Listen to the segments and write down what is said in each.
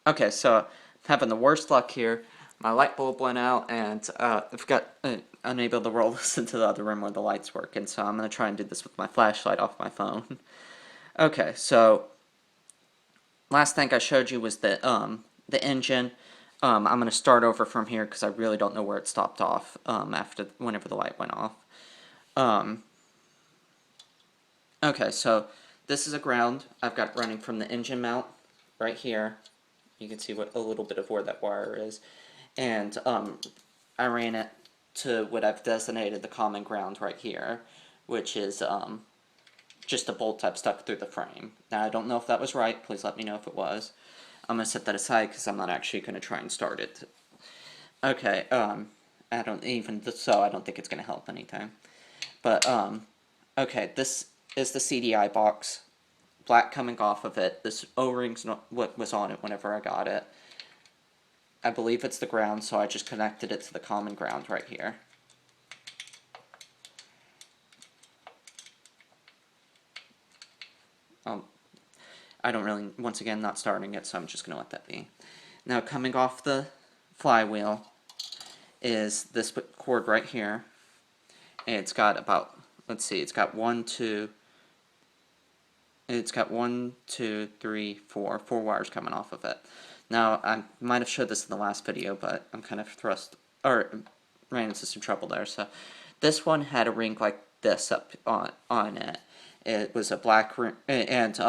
Okay, so I'm having the worst luck here. My light bulb went out, and I've got unable to roll this into the other room where the lights work, and so I'm gonna try and do this with my flashlight off my phone. Okay, so last thing I showed you was the engine. I'm gonna start over from here because I really don't know where it stopped off after whenever the light went off. Um, okay, so this is a ground I've got running from the engine mount right here. You can see what a little bit of where that wire is. And I ran it to what I've designated the common ground right here, which is just a bolt I've stuck through the frame. Now, I don't know if that was right. Please let me know if it was. I'm going to set that aside because I'm not actually going to try and start it. Okay, I don't think it's going to help anytime. But, okay, this is the CDI box. Black coming off of it. This O-ring's not what was on it whenever I got it. I believe it's the ground, so I just connected it to the common ground right here. I don't really, once again, not starting it, so I'm just going to let that be. Now, coming off the flywheel is this cord right here. And it's got about, let's see, it's got one, two, three, four wires coming off of it. Now, I might have showed this in the last video, but I'm kind of ran into some trouble there. So, this one had a ring like this up on it. It was a black ring, and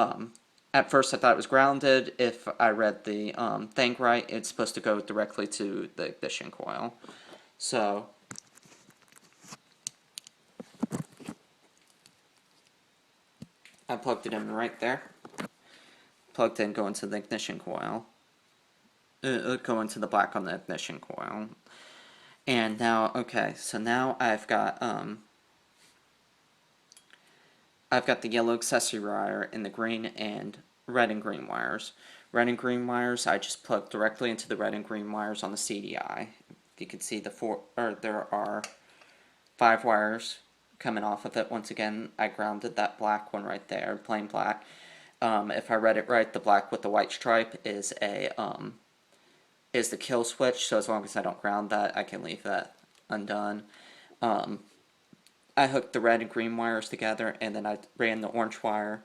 at first I thought it was grounded. If I read the thing right, it's supposed to go directly to the ignition coil. So, I plugged it in right there. Plugged in, going to the ignition coil. Going to the black on the ignition coil. And now, okay, so now I've got the yellow accessory wire and the green and red and green wires. Red and green wires, I just plugged directly into the red and green wires on the CDI. You can see there are 5 wires coming off of it. Once again, I grounded that black one right there, plain black. If I read it right, the black with the white stripe is the kill switch, so as long as I don't ground that, I can leave that undone. I hooked the red and green wires together, and then I ran the orange wire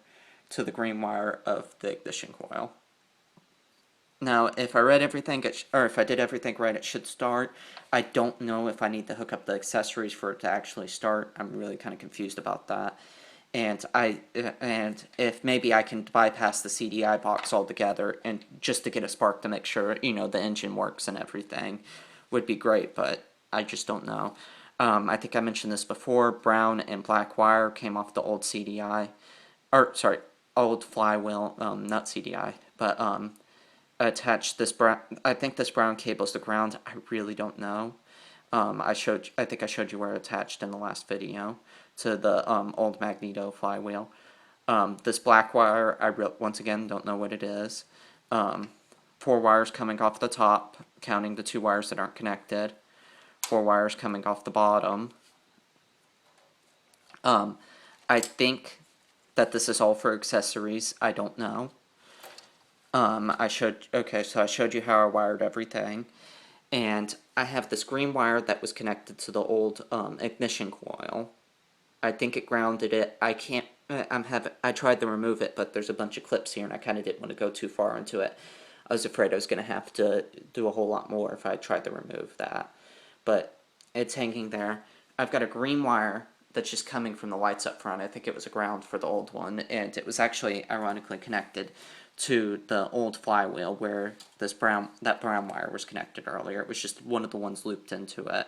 to the green wire of the ignition coil. Now, if I read everything, if I did everything right, it should start. I don't know if I need to hook up the accessories for it to actually start. I'm really kind of confused about that. And if maybe I can bypass the CDI box altogether, and just to get a spark to make sure, the engine works and everything, would be great, but I just don't know. I think I mentioned this before, brown and black wire came off the old CDI, old flywheel, not CDI, but attached this brown, I think this brown cable is the ground, I really don't know. I think I showed you where it attached in the last video to the old magneto flywheel. This black wire, once again don't know what it is. 4 wires coming off the top, counting the 2 wires that aren't connected. 4 wires coming off the bottom. I think that this is all for accessories. I don't know. So I showed you how I wired everything. And I have this green wire that was connected to the old ignition coil. I think it grounded it. I can't, I tried to remove it, but there's a bunch of clips here and I kind of didn't want to go too far into it. I was afraid I was going to have to do a whole lot more if I tried to remove that. But it's hanging there. I've got a green wire that's just coming from the lights up front. I think it was a ground for the old one, and it was actually ironically connected to the old flywheel where that brown wire was connected earlier. It was just one of the ones looped into it.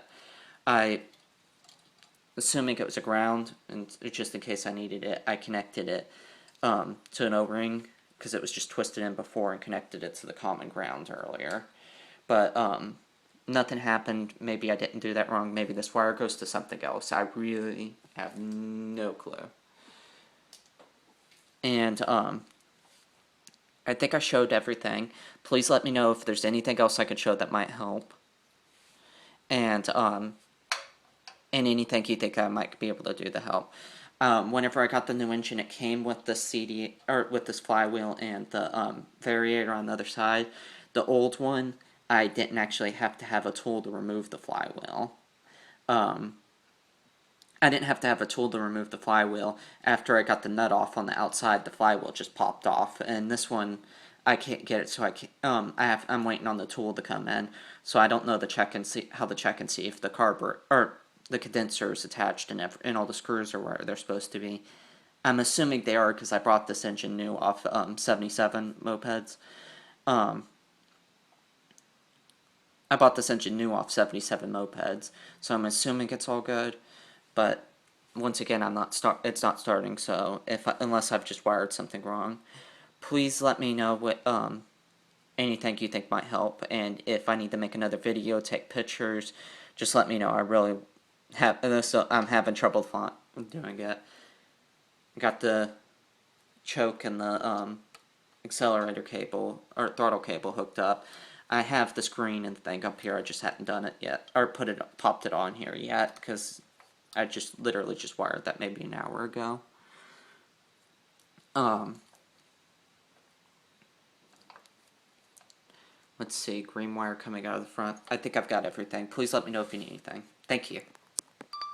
Assuming it was a ground, and just in case I needed it, I connected it to an O-ring because it was just twisted in before, and connected it to the common ground earlier. But nothing happened. Maybe I didn't do that wrong. Maybe this wire goes to something else. I really have no clue. And I think I showed everything. Please let me know if there's anything else I could show that might help. And anything you think I might be able to do to help. Whenever I got the new engine, it came with the with this flywheel and the variator on the other side. The old one, I didn't actually have to have a tool to remove the flywheel. I didn't have to have a tool to remove the flywheel. After I got the nut off on the outside, the flywheel just popped off. And this one, I can't get it, so I can't. I'm waiting on the tool to come in, so I don't know the check and see how to check and see if the carburetor or the condenser is attached and all the screws are where they're supposed to be. I'm assuming they are because I brought this engine new off 77 mopeds. Um, I bought this engine new off 77 mopeds, so I'm assuming it's all good. But once again, it's not starting. So unless I've just wired something wrong, please let me know what anything you think might help. And if I need to make another video, take pictures, just let me know. I really have this. I'm having trouble doing it. Got the choke and the accelerator cable or throttle cable hooked up. I have the screen and thing up here. I just hadn't done it yet or popped it on here yet because I just literally just wired that maybe an hour ago. Let's see, green wire coming out of the front. I think I've got everything. Please let me know if you need anything. Thank you.